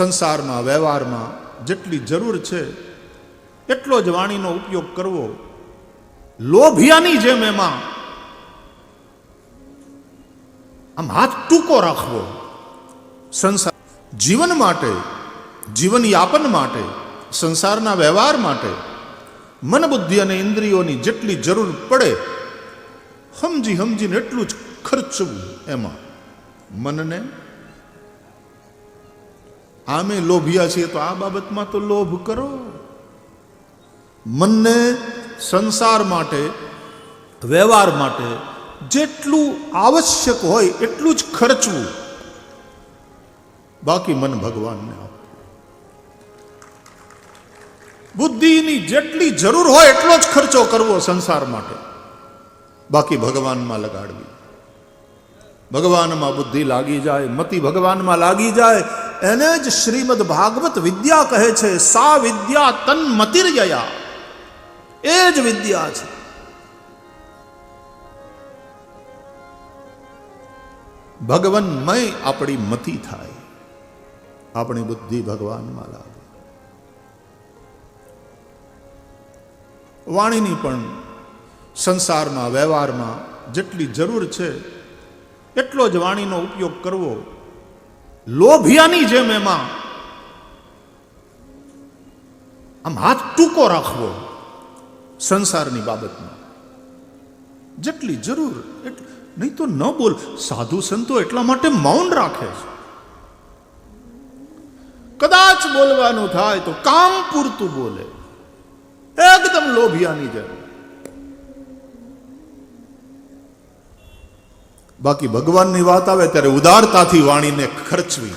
સંસારમાં વ્યવહારમાં જેટલી જરૂર છે એટલો જ વાણીનો ઉપયોગ કરવો. લોભિયાની જેમ એમાં આમ હાથ ટૂંકો રાખવો. સંસાર જીવન માટે, જીવન યાપન માટે, સંસારના વ્યવહાર માટે મન બુદ્ધિ અને ઇન્દ્રિયોની જેટલી જરૂર પડે સમજી સમજીને એટલું જ ખર્ચવું. એમાં મનને આમે લોભિયા છીએ તો આ બાબતમાં તો લોભ કરો. મનને સંસાર માટે, વ્યવહાર માટે જેટલું આવશ્યક હોય એટલું જ ખર્ચવું. બાકી મન ભગવાનને આપવું. બુદ્ધિની જેટલી જરૂર હોય એટલો જ ખર્ચો કરવો સંસાર માટે, બાકી ભગવાનમાં લગાડવી. ભગવાનમાં બુદ્ધિ લાગી જાય, મતિ ભગવાનમાં લાગી જાય, એને જ શ્રીમદ ભાગવત વિદ્યા કહે છે. સા વિદ્યા તન મતિર્યયા, એ જ વિદ્યા છે. ભગવાનમય આપણી મતિ થાય, આપણી બુદ્ધિ ભગવાનમાં લાગે. વાણીની પણ સંસારમાં વ્યવહારમાં જેટલી જરૂર છે એટલો જ વાણીનો ઉપયોગ કરવો. લોભિયાની જેમ એમાં આમ હાથ ટૂંકો રાખવો. સંસારની બાબતમાં જેટલી જરૂર નહીં તો ન બોલ. સાધુ સંતો એટલા માટે મૌન રાખે છે. કદાચ બોલવાનું થાય તો કામ પૂરતું બોલે, એકદમ લોભિયાની જેમ. બાકી ભગવાનની વાત આવે ત્યારે ઉદારતાથી વાણીને ખર્ચવી,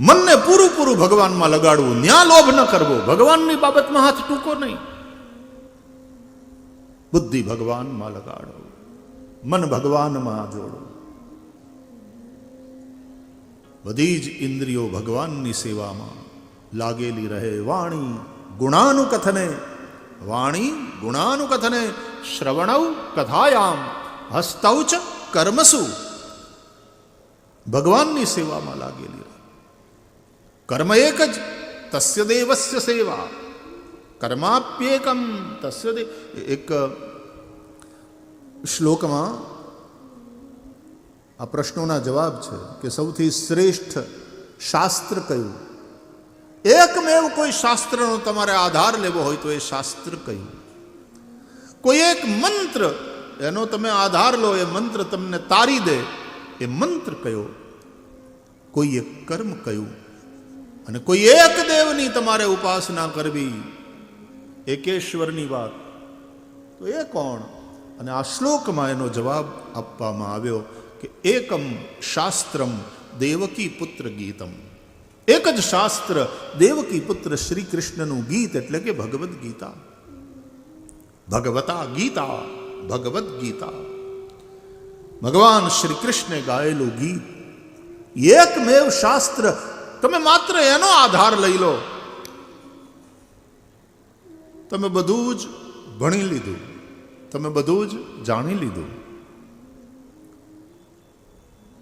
મનને પૂરું પૂરું ભગવાનમાં લગાડવું. ન્યા લોભ ન કરવો. ભગવાનની બાબતમાં હાથ ટૂંકો નહીં. બુદ્ધિ ભગવાનમાં લગાડો, મન ભગવાનમાં જોડો. બધી જ ઇન્દ્રિયો ભગવાનની સેવામાં લાગેલી રહે. વાણી ગુણાનુકથને, વાણી ગુણાનુકથને, શ્રવણૌ કથાયામ, હસ્તૌ ચ કર્મસુ. ભગવાનની સેવામાં લાગેલી રહે. કર્મ એક જ, તસ્ય દેવસ્ય સેવા. કર્માપ્યેકમ તસ્ય દેવ. એક શ્લોકમાં આ પ્રશ્નોના જવાબ છે કે સૌથી શ્રેષ્ઠ શાસ્ત્ર કયું? એકમેવ કોઈ શાસ્ત્રનો તમારે આધાર લેવો હોય તો એ શાસ્ત્ર કયું? કોઈ એક મંત્ર એનો તમે આધાર લો, એ મંત્ર તમને તારી દે, એ મંત્ર કયો? કોઈ એક કર્મ કયું? અને કોઈ એક દેવની તમારે ઉપાસના કરવી, એકેશ્વરની વાત, તો એ કોણ? અને આ શ્લોકમાં એનો જવાબ આપવામાં આવ્યો કે એકમ શાસ્ત્રમ દેવકી પુત્ર ગીતમ. એક જ શાસ્ત્ર, દેવકી પુત્ર શ્રી કૃષ્ણનું ગીત એટલે કે ભગવદ્ ગીતા. ભગવતા ગીતા, ભગવદ્ ગીતા, ભગવાન શ્રી કૃષ્ણે ગાયેલું ગીત. એકમેવ શાસ્ત્ર. તમે માત્ર એનો આધાર લઈ લો, તમે બધું જ ભણી લીધું, તમે બધું જ જાણી લીધું.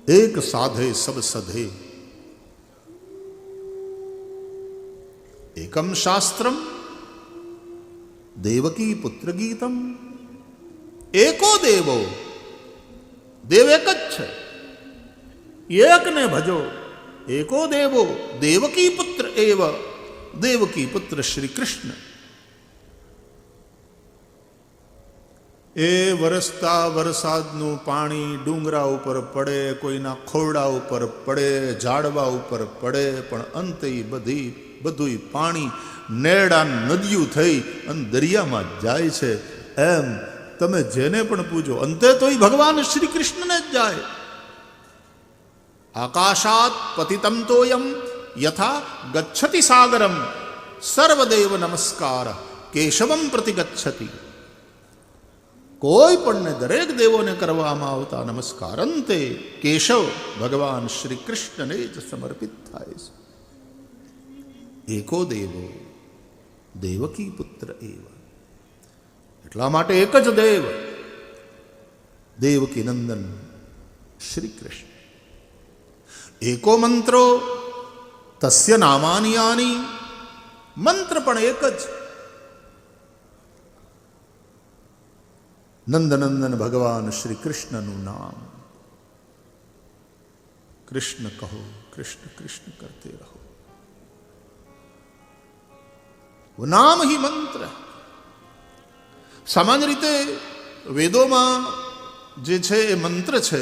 એક સાધે સબ સધે. એકમ શાસ્ત્રમ દેવકી પુત્ર ગીતમ. એકો દેવો, દેવ એક જ છે, એકને ભજો. એકો દેવો દેવકી પુત્ર એવ, દેવકી પુત્ર શ્રી કૃષ્ણ. એ વરસતા વરસાદનું પાણી ડુંગરા ઉપર પડે, કોઈના ખોરડા ઉપર પડે, ઝાડવા ઉપર પડે, પણ અંતે બધું પાણી નેડા નદીયું થઈ અને દરિયામાં જાય છે. એમ તમે જેને પણ પૂજો અંતે તો એ ભગવાન શ્રી કૃષ્ણને જ જાય. આકાશાત પતિતમ તોયમ યથા ગચ્છતિ સાગરમ, સર્વદેવ નમસ્કાર કેશવમ પ્રતિ ગચ્છતિ. કોઈ પણને, દરેક દેવોને કરવામાં આવતા નમસ્કાર અંતે કેશવ ભગવાન શ્રી કૃષ્ણને જ સમર્પિત થાય છે. એકો દેવો દેવકી પુત્ર એવ. એટલા માટે એક જ દેવ, દેવકી નંદન શ્રી કૃષ્ણ. એકો મંત્રો તસ્ય નામાની આની, મંત્ર પણ એક જ. નંદનંદન ભગવાન શ્રી કૃષ્ણનું નામ. કૃષ્ણ કહો, કૃષ્ણ કૃષ્ણ કરતે રહો. वो नाम ही मंत्र. सामान्य रीते वेदों जे छे ए मंत्र छे,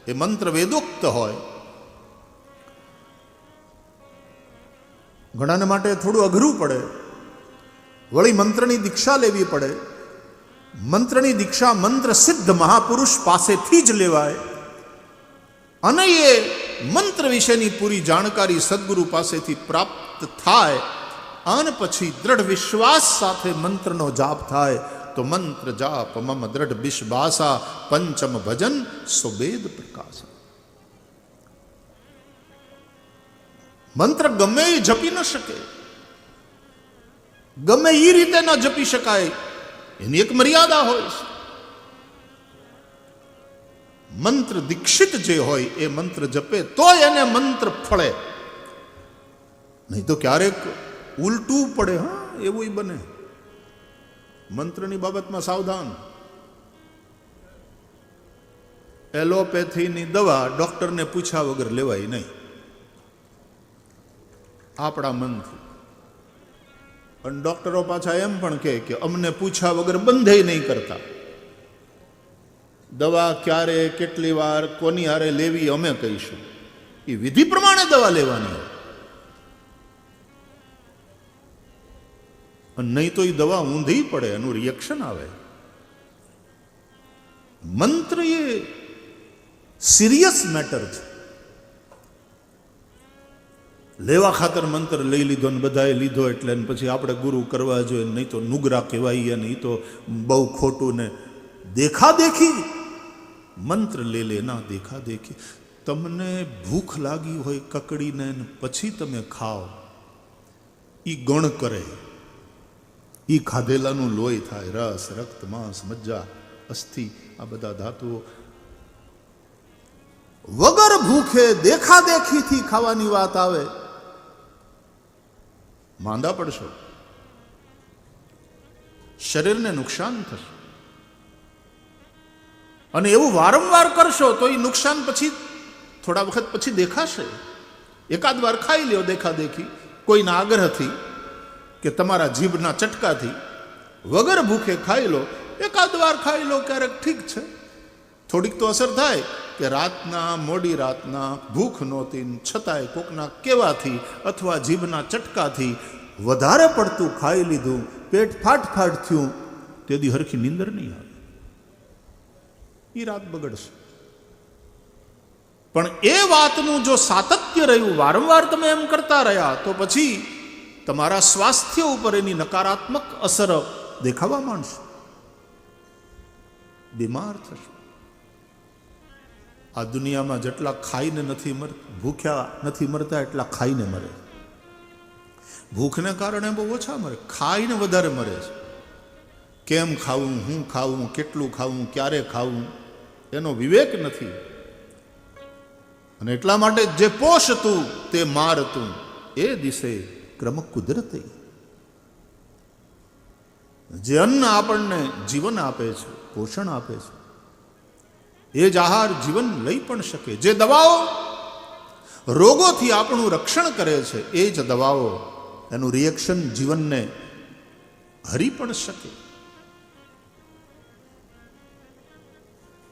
ए मंत्र वेदोक्त होय. घणाने माटे थोड़ुं अघरू पड़े, वળી મંત્રની દીક્ષા લેવી પડે. મંત્રની દીક્ષા મંત્ર સિદ્ધ મહાપુરુષ પાસેથી જ લેવાય અને એ મંત્ર વિશેની પૂરી જાણકારી સદગુરુ પાસેથી પ્રાપ્ત થાય અને પછી દ્રઢ વિશ્વાસ સાથે મંત્રનો જાપ થાય તો મંત્ર જાપ મમ દ્રઢ વિશ્વાસા પંચમ ભજન સુબેદ પ્રકાશ. મંત્ર ગમે એ જપી ન શકે, ગમે એ રીતે ન જપી શકાય, એની એક મર્યાદા હોય છે. મંત્ર દીક્ષિત જે હોય એ મંત્ર જપે તો એને મંત્ર ફળે, નહીં તો ક્યારેક ઉલટું પડે. હા, એવું બને. મંત્રની બાબતમાં સાવધાન. એલોપેથીની દવા ડોક્ટરને પૂછ્યા વગર લેવાય નહીં, આપણા મનથી. અને ડોક્ટરો પાછા એમ પણ કહે કે અમને પૂછ્યા વગર બંધે નહીં કરતા. દવા ક્યારે, કેટલી વાર, કોની હારે લેવી અમે કહીશું. એ વિધિ પ્રમાણે દવા લેવાની હોય, અને નહીં તો એ દવા ઊંધી પડે, એનું રિએક્શન આવે. મંત્ર એ સિરિયસ મેટર છે. લેવા ખાતર મંત્ર લઈ લીધો ને બધાએ લીધો એટલે પછી આપણે ગુરુ કરવા જોઈએ, નહીં તો નુગરા કહેવાય, નહીં તો બહુ ખોટું. ને દેખાદેખી મંત્ર લે ના દેખાદેખી. તમને ભૂખ લાગી હોય કકડીને પછી તમે ખાઓ, એ ગણ કરે. એ ખાધેલાનું લોહી થાય, રસ, રક્ત, માંસ, મજ્જા, અસ્થિ, આ બધા ધાતુઓ. વગર ભૂખે દેખાદેખીથી ખાવાની વાત આવે, માંદા પડશો, શરીરને નુકસાન થશે. અને એવું વારંવાર કરશો તો એ નુકસાન પછી થોડા વખત પછી દેખાશે. એકાદ વાર ખાઈ લ્યો દેખાદેખી, કોઈના આગ્રહથી કે તમારા જીભના ચટકાથી, વગર ભૂખે ખાઈ લો. એકાદ વાર ખાઈ લો, ક્યારેક ઠીક છે, થોડીક તો અસર થાય. કે રાતના, મોડી રાતના ભૂખ નહોતી છતાંય કોકના કેવાથી અથવા જીભના ચટકાથી વધારે પડતું ખાઈ લીધું, પેટ ફાટ થયું, તેથી હરખી નીંદર નહીં આવે, એ રાત બગડશે. પણ એ વાતનું જો સાતત્ય રહ્યું, વારંવાર તમે એમ કરતા રહ્યા, તો પછી તમારા સ્વાસ્થ્ય ઉપર એની નકારાત્મક અસર દેખાવા માંડશે, બીમાર થશે. આ દુનિયામાં જેટલા ખાઈને નથી ભૂખ્યા નથી મરતા, એટલા ખાઈને મરે. ભૂખને કારણે બહુ ઓછા મરે, ખાઈને વધારે મરે છે. કેમ ખાવું, હું ખાવું, કેટલું ખાવું, ક્યારે ખાવું, એનો વિવેક નથી. અને એટલા માટે જે પોષતું તે મારતું, એ દિશે ક્રમ કુદરતે. જે અન્ન આપણને જીવન આપે છે, પોષણ આપે છે, એ જ આહાર જીવન લઈ પણ શકે. જે દવાઓ રોગોથી આપણું રક્ષણ કરે છે, એ જ દવાઓ એનું રિએક્શન જીવનને હરી પણ શકે.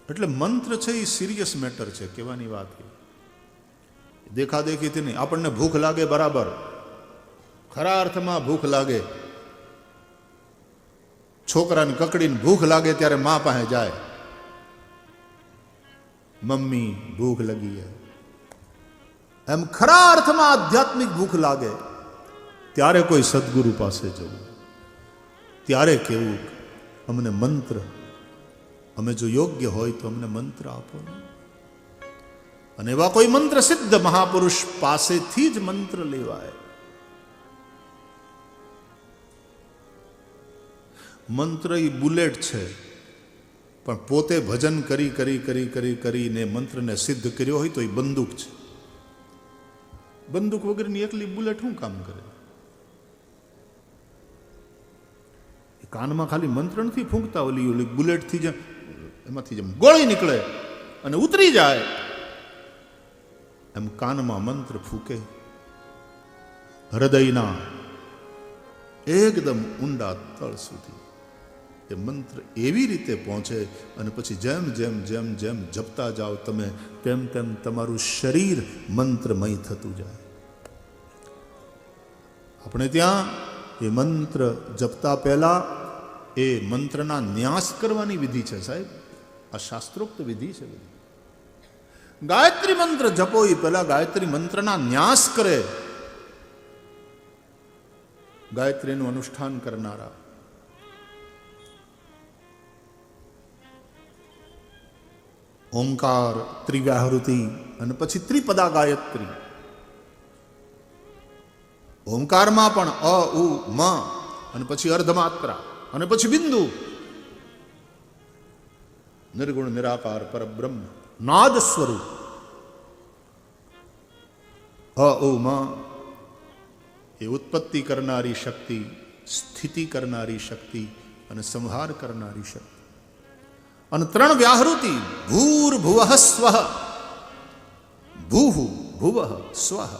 એટલે મંત્ર છે એ સિરિયસ મેટર છે, કહેવાની વાત. દેખાદેખીથી નહીં. આપણને ભૂખ લાગે બરાબર, ખરા અર્થમાં ભૂખ લાગે. છોકરાને કકડીને ભૂખ લાગે ત્યારે મા પાસે જાય, મમ્મી ભૂખ લગી હે. એમ ખરા અર્થમાં આધ્યાત્મિક ભૂખ લાગે ત્યારે કોઈ સદગુરુ પાસે જવું, ત્યારે કેવું અમને મંત્ર, અમે જો યોગ્ય હોય તો અમને મંત્ર આપો. અને એવા કોઈ મંત્ર સિદ્ધ મહાપુરુષ પાસેથી જ મંત્ર લેવાય. મંત્ર એ બુલેટ છે, પણ પોતે ભજન કરીને મંત્રને સિદ્ધ કર્યો હોય તો એ બંદૂક છે. બંદૂક વગરની એકલી બુલેટ શું કામ કરે? કાનમાં ખાલી મંત્ર નથી ફૂંકતા, ઓલી બુલેટથી જેમ એમાંથી જેમ ગોળી નીકળે અને ઉતરી જાય એમ કાનમાં મંત્ર ફૂકે, હૃદયના એકદમ ઊંડા તળ સુધી એ મંત્ર એવી રીતે પહોંચે અને પછી જેમ જેમ જેમ જેમ જપતા જાઓ તમે તેમ તેમ તમારું શરીર મંત્રમય થતું જાય. આપણે ત્યાં એ મંત્ર જપતા પહેલા એ મંત્રના ન્યાસ કરવાની વિધિ છે સાહેબ. આ શાસ્ત્રોક્ત વિધિ છે. ગાયત્રી મંત્ર જપો એ પહેલા ગાયત્રી મંત્રના ન્યાસ કરે. ગાયત્રીનું અનુષ્ઠાન કરનારા ઓંકાર, ત્રિવ્યાહૃતિ અને પછી ત્રિપદા ગાયત્રી. ઓંકારમાં પણ અ ઉ મ અને પછી અર્ધમાત્રા અને પછી બિંદુ. નિર્ગુણ નિરાકાર પરબ્રહ્મ નાદ સ્વરૂપ. અ ઉ મ એ ઉત્પત્તિ કરનારી શક્તિ, સ્થિતિ કરનારી શક્તિ અને સંહાર કરનારી શક્તિ. અને ત્રણ વ્યાહૃતિ ભૂર ભુવઃ સ્વઃ. ભૂઃ ભુવઃ સ્વઃ.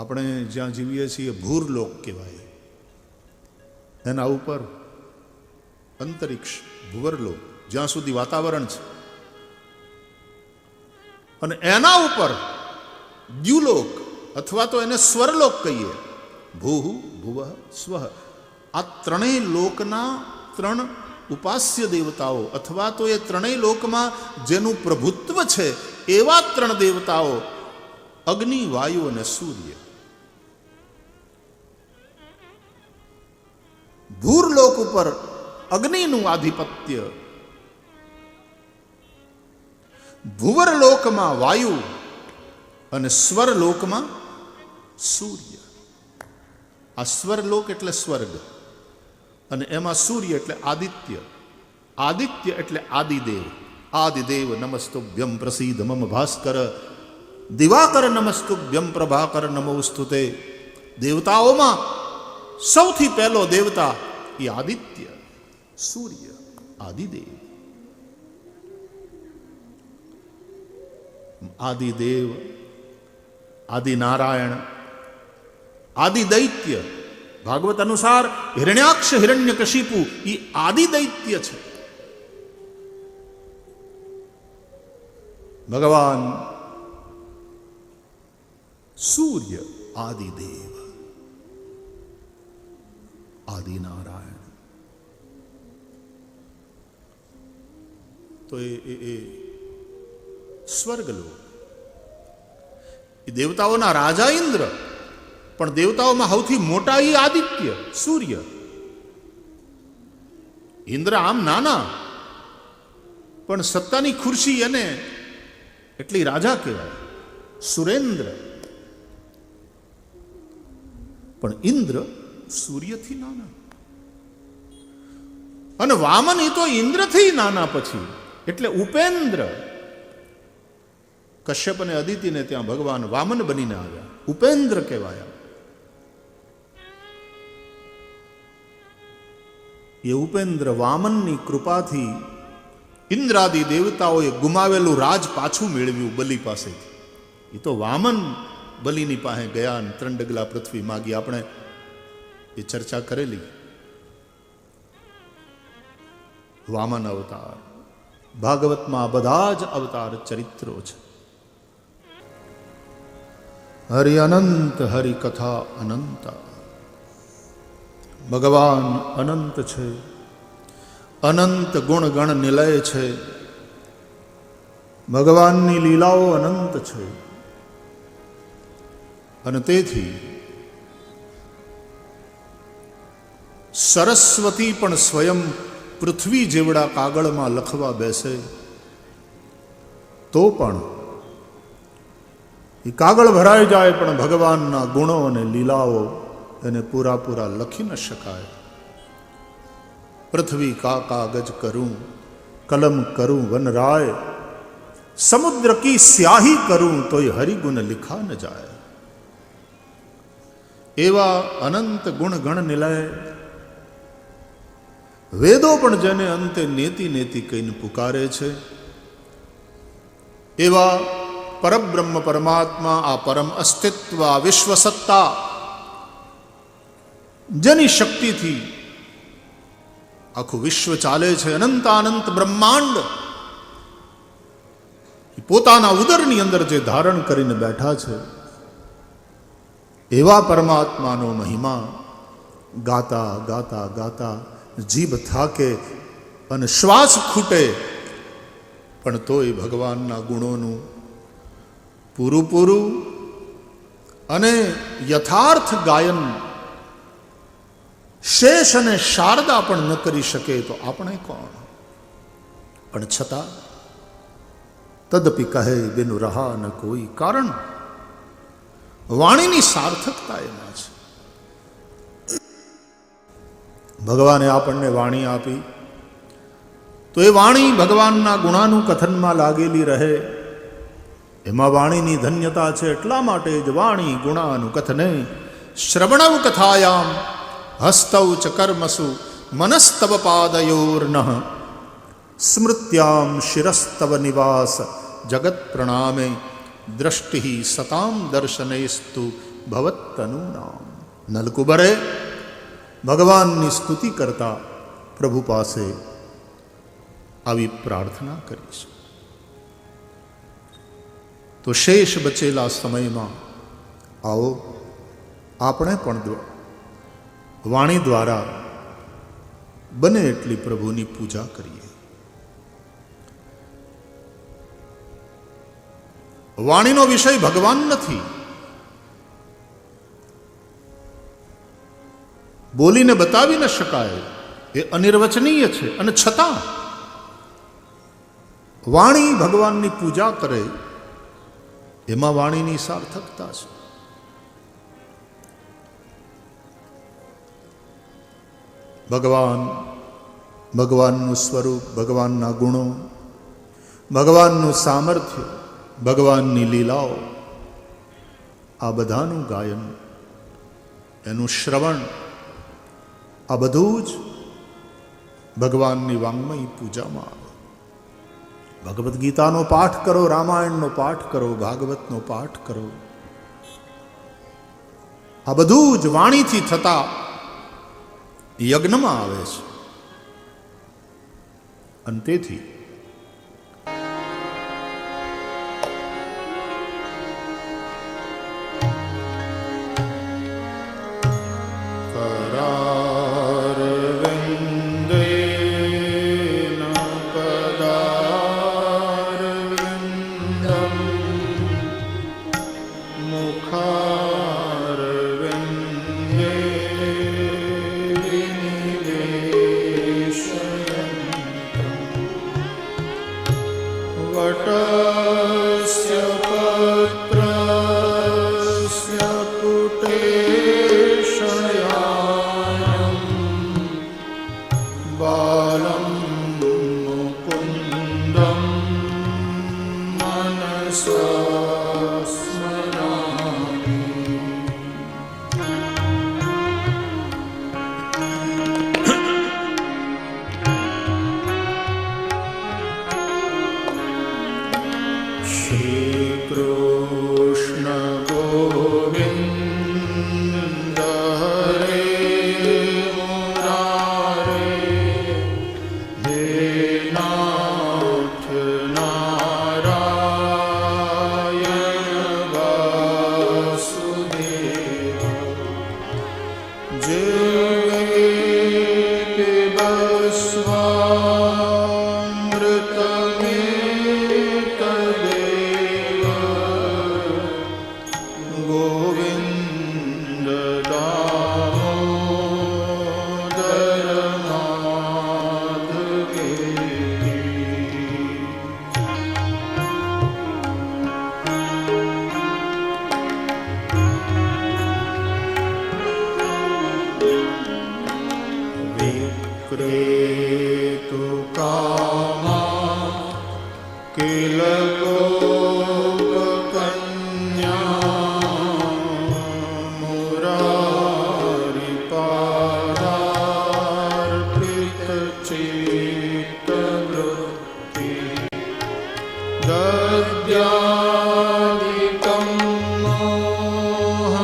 આપણે જ્યાં જીવીએ છીએ ભૂરલોક કહેવાય. એના ઉપર અંતરિક્ષ ભુવરલોક, જ્યાં સુધી વાતાવરણ છે, અને એના ઉપર દ્યુલોક અથવા તો એને સ્વરલોક કહીએ. ભૂઃ ભુવઃ સ્વઃ. આ ત્રણેય લોકના ત્રણ ઉપાસ્ય દેવતાઓ અથવા તો એ ત્રણેય લોકમાં જેનું પ્રભુત્વ છે એવા ત્રણ દેવતાઓ અગ્નિ, વાયુ અને સૂર્ય. ભૂરલોક ઉપર અગ્નિનું આધિપત્ય, ભુવરલોકમાં વાયુ અને સ્વરલોકમાં સૂર્ય. આ સ્વરલોક એટલે સ્વર્ગ અને એમાં સૂર્ય એટલે આદિત્ય. આદિત્ય એટલે આદિદેવ. આદિદેવ નમસ્તુભ્યમ પ્રસીદ મમ ભાસ્કર. દિવાકર નમસ્તુભ્યમ પ્રભાકર નમોસ્તુતે. દેવતાઓમાં સૌથી પહેલો દેવતા એ આદિત્ય, સૂર્ય, આદિદેવ. આદિદેવ, આદિનારાયણ, આદિદૈત્ય. ભાગવત અનુસાર હિરણ્યાક્ષ હિરણ્યકશિપુ એ આદિદૈત્ય છે. ભગવાન સૂર્ય આદિદેવ, આદિનારાયણ. તો એ સ્વર્ગલોક. એ દેવતાઓના રાજા ઇન્દ્ર, પણ દેવતાઓમાં સૌથી મોટા એ આદિત્ય, સૂર્ય. ઇન્દ્ર આમ નાના, પણ સત્તાની ખુરશી એને એટલી રાજા કહેવાય. સુરેન્દ્ર, પણ ઇન્દ્ર સૂર્યથી નાના. અને વામન એ તો ઇન્દ્રથી નાના પછી, એટલે ઉપેન્દ્ર. કશ્યપ અને અદિતિને ત્યાં ભગવાન વામન બનીને આવ્યા, ઉપેન્દ્ર કહેવાયા. એ ઉપેન્દ્ર વામનની કૃપાથી ઇન્દ્રાદિ દેવતાઓએ ગુમાવેલું રાજ પાછું મેળવ્યું બલિ પાસેથી. એ તો વામન બલિની પાસે ગયા અને 3 ડગલા પૃથ્વી માગી. આપણે એ ચર્ચા કરેલી. વામન અવતાર ભાગવતમાં બધા જ અવતાર ચરિત્રો છે. હરિ અનંત, હરિ કથા અનંત. ભગવાન અનંત છે, અનંત ગુણ ગણ નિલય છે. ભગવાનની લીલાઓ અનંત છે. અને તેથી સરસ્વતી પણ સ્વયં પૃથ્વી જેવડા કાગળમાં લખવા બેસે તો પણ એ કાગળ ભરાઈ જાય, પણ ભગવાનના ગુણો અને લીલાઓ એને પૂરા લખી ન શકાય. પૃથ્વી કા કાગજ કરું, કલમ કરું વનરાય, समुद्र की स्याही करूं तो ये हरिगुण लिखा न जाए। एवा अनंत गुण गण निलय वेदो पण जेने अंते नेति नेति कहीने पुकारे छे। एवा परब्रह्म परमात्मा आ परम अस्तित्व आ विश्व सत्ता जेनी शक्ति थी आखु विश्व चाले छे, अनंतानंत ब्रह्मांड पोताना उदरनी अंदर जे धारण करीने बैठा छे एवा परमात्मानो महिमा गाता गाता गाता जीभ थाके अने श्वास खूटे पण तोय भगवानना गुणोनुं पूरुं पूरुं अने यथार्थ गायन शेष अने शारदा पण न करी शके तो आपणे कोण। पण छतां तदपि कहे बिनु रहा न कोई, कारण वाणीनी सार्थकता एमां छे। भगवाने आपणने वाणी आपी तो ए वाणी भगवानना गुणानुं कथनमां लागेली रहे। एमां वाणीनी धन्यता छे, एटला माटे ज वाणी गुणानुं कथने श्रवणौ कथायां हस्तौ च कर्मसु मनस्तव पादयोर्नः स्मृत्यां शिरस्तव निवास जगत प्रणामे दृष्टि सताम दर्शनेस्तु भवत्तनूनाम। नलकुबरे भगवाननी स्तुति करता प्रभु पासे आवी प्रार्थना करीश तो शेष बचेला समय में आओ आपणे पण वाणी द्वारा बने एटली प्रभुनी पूजा करिए। वाणीनो विषय भगवान नहीं, बोलीने बतावी न शकाय, ये अनिर्वचनीय छे। अने छतां वाणी भगवाननी पूजा करे एमां वाणीनी सार्थकता छे। भगवान भगवाननुं स्वरूप, भगवानना गुणों, भगवाननुं सामर्थ्य, भगवाननी लीलाओ आ बधानुं गायन, एनुं श्रवण आ बधुं ज भगवाननी वाङ्मयी पूजामां आवे। भगवद् गीतानो पाठ करो, रामायणनो पाठ करो, भागवतनो पाठ करो, आ बधुं ज वाणीथी थता यज्ञमां आवे छे। अने तेथी अद्यादिकं मोह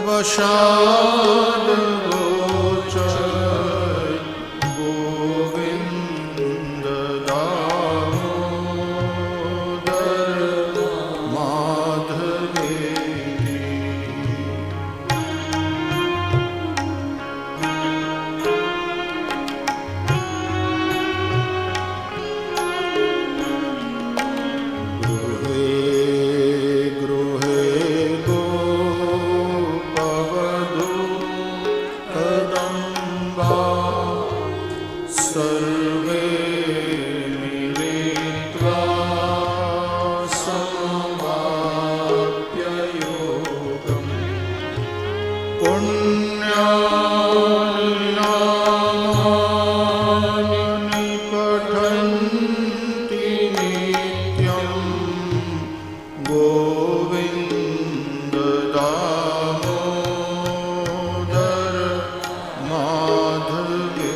वशाद गोचर गोविंद दामोदर माधवेति। सर्वे मिलित्वा समवाप्ययोगम् पुण्यानि नामानि पठन्ति नित्यं गोविन्द दामोदर माधवेति।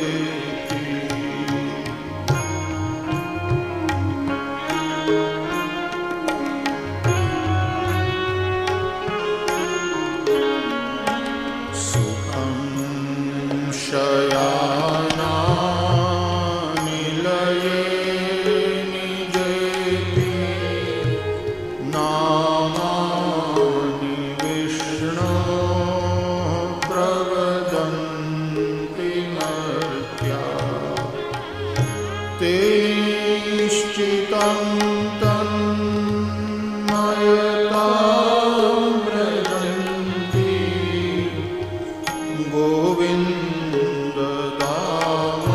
सुखं शयानानिलये निजेति नामानि विष्णो प्रवदन्ति मर्त्या ते निश्चितं तन्मयतां व्रजन्ति गोविन्द दामोदर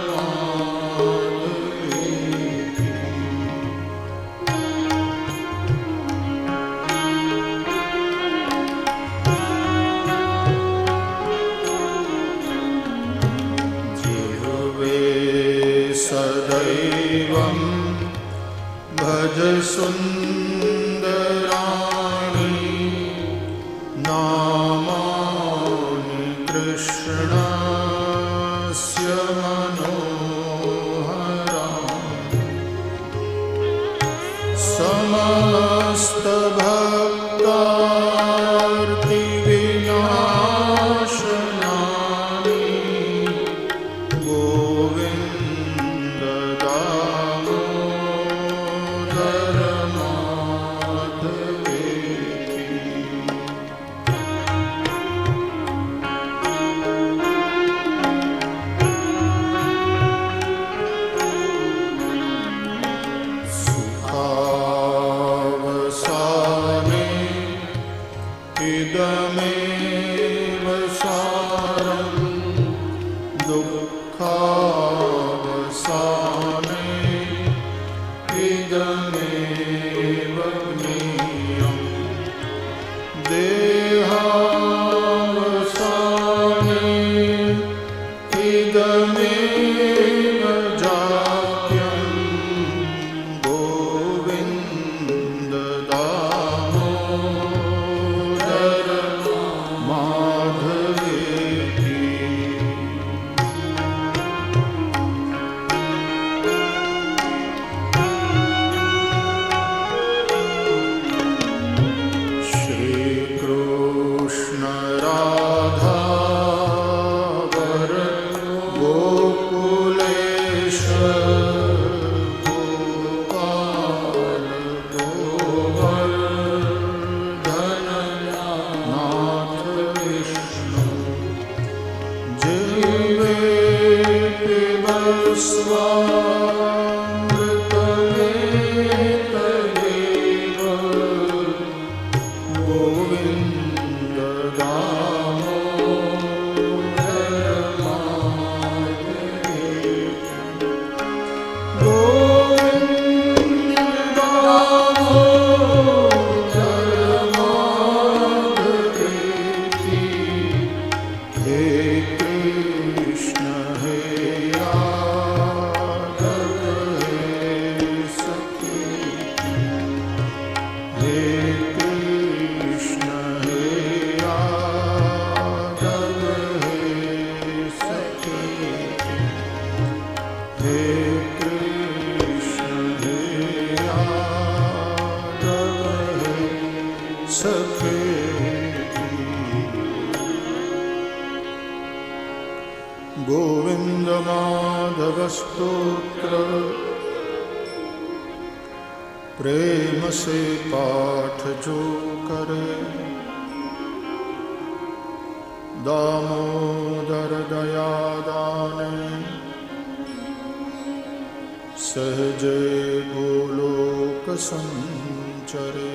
माधवेति। जिह्वे सदैवं भज सुन्दराणि नामानि कृष्णस्य मनोहराणि। समस्तभक्तार्तिविनाशनानि गोविन्द दामोदर माधवेति। सुखावसाने इदमेव सारं दुःखावसाने इदमेव ज्ञेयम् देहावसाने इदमेव जात्यं गोविन्द दामोदर माधवेति। सखे गोविंद माधव स्तोत्र प्रेम से पाठ जो करे दामोदर दया दाने सहजे गोलोक संचरे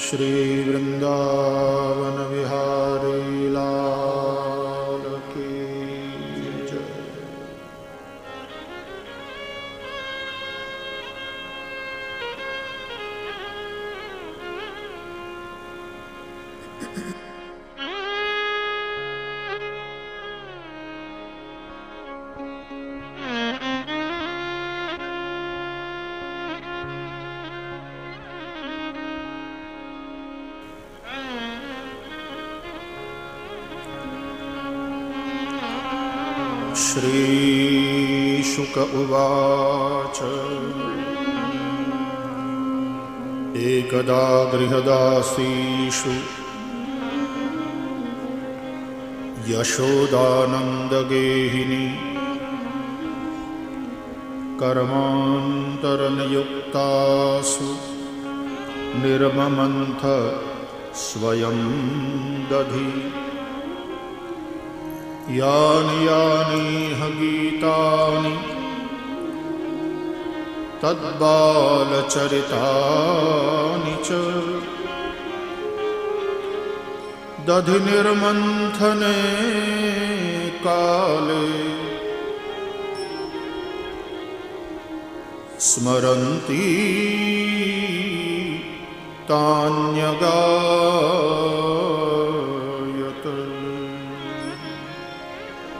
श्री वृंदावन विहारी लाल की जय। श्री शुक उवाच एकदा गृहदासीषु यशोदानन्दगेहिनी कर्मान्तरनियुक्तासु निर्ममन्थ स्वयं दधि यानि यानिह गीतानि तद्बालचरितानि च दधि निर्मन्थने काले स्मरन्ती तान्यगामिनी